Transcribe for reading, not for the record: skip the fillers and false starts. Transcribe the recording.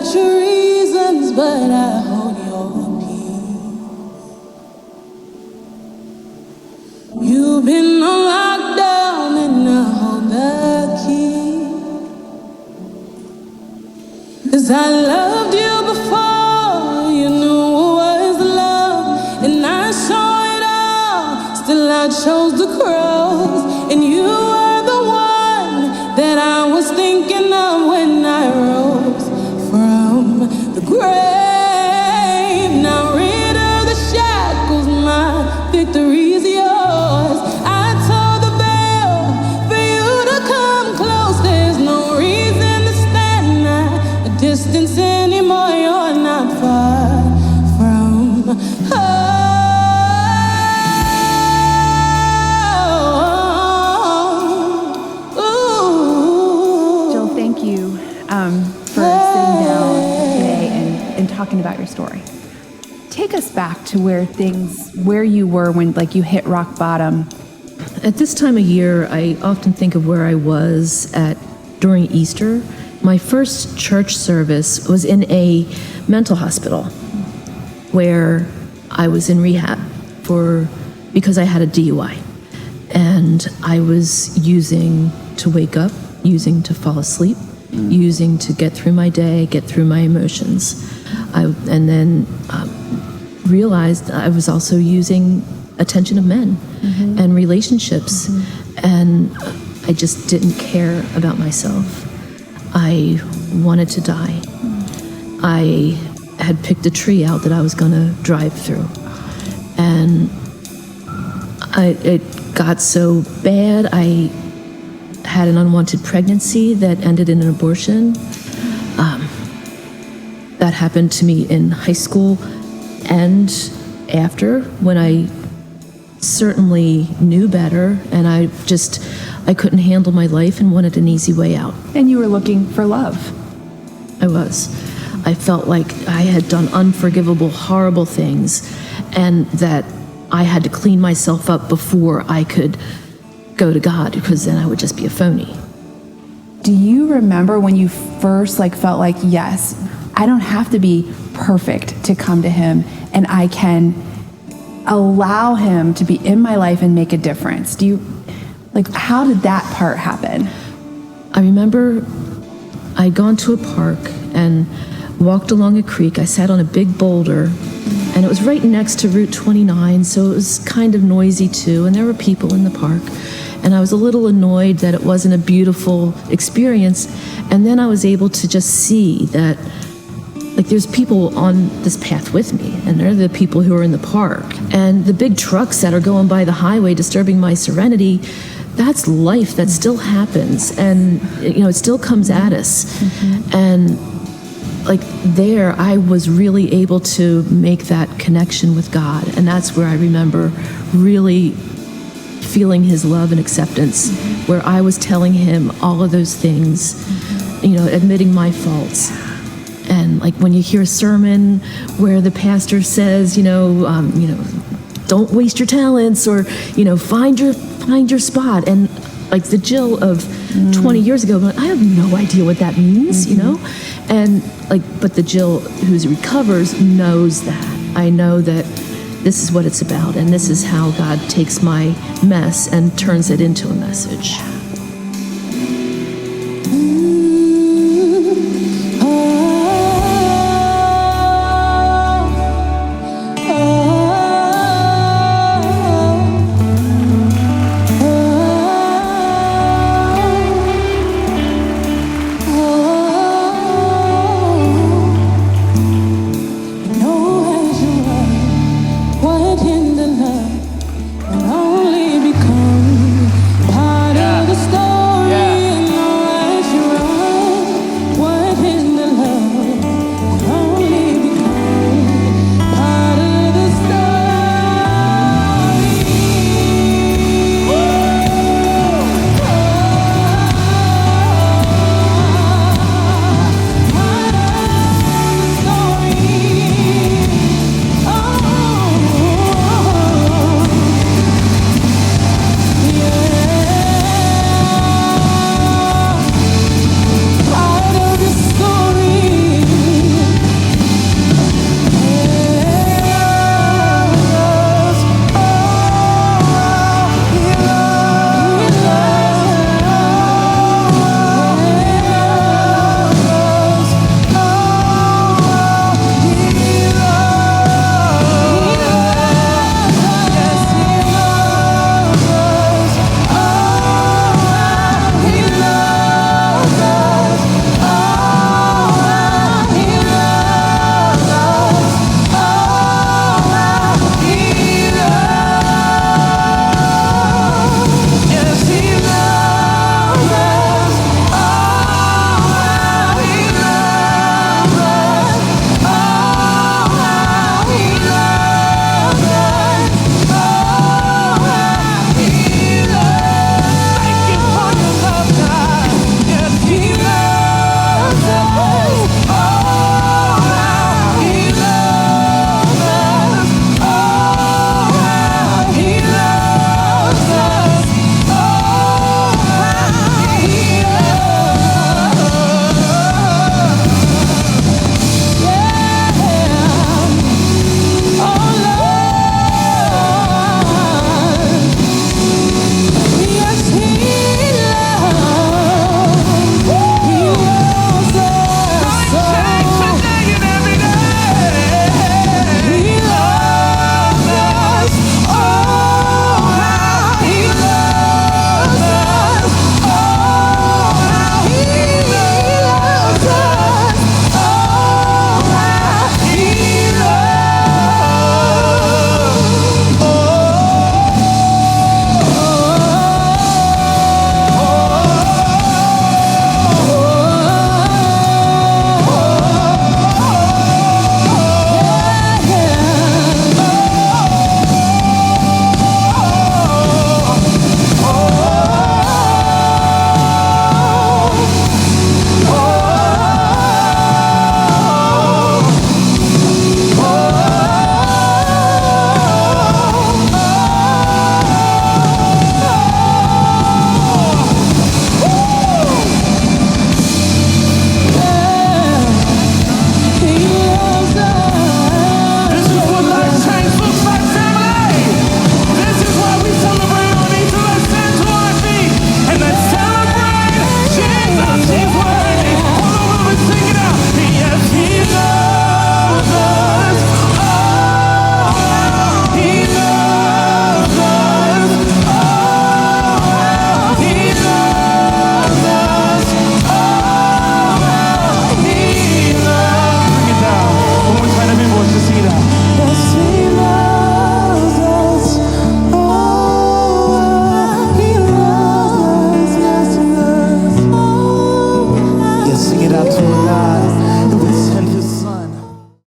got your reasons, but I hold your peace. You've been on lockdown and I hold the key. 'Cause I loved you before you knew what was love, and I saw it all. Still I chose the cross, and you were the one that I was thinking of when I rose from the grave. Now rid of the shackles, my victory's yours. I tore the veil for you to come close. There's no reason to stand at a distance anymore. You're not far from home. For sitting down today and talking about your story. Take us back to where you were when you hit rock bottom. At this time of year, I often think of where I was during Easter. My first church service was in a mental hospital where I was in rehab because I had a DUI. And I was using to wake up, using to fall asleep, using to get through my day, get through my emotions. And then realized I was also using attention of men and relationships. And I just didn't care about myself. I wanted to die. I had picked a tree out that I was going to drive through. And it got so bad, I had an unwanted pregnancy that ended in an abortion. That happened to me in high school and after, when I certainly knew better, and I couldn't handle my life and wanted an easy way out. And you were looking for love. I was. I felt like I had done unforgivable, horrible things, and that I had to clean myself up before I could go to God, because then I would just be a phony. Do you remember when you first felt like, yes, I don't have to be perfect to come to him, and I can allow him to be in my life and make a difference? How did that part happen? I remember I'd gone to a park and walked along a creek. I sat on a big boulder, and it was right next to Route 29, so it was kind of noisy too, and there were people in the park. And I was a little annoyed that it wasn't a beautiful experience. And then I was able to just see that, there's people on this path with me, and they're the people who are in the park. And the big trucks that are going by the highway disturbing my serenity, that's life. That still happens. And, it still comes at us. And there, I was really able to make that connection with God. And that's where I remember really feeling his love and acceptance, where I was telling him all of those things, admitting my faults. And when you hear a sermon where the pastor says, don't waste your talents, or, find your spot. And the Jill of 20 years ago, I have no idea what that means, And but the Jill who recovers knows that. I know that this is what it's about, and this is how God takes my mess and turns it into a message.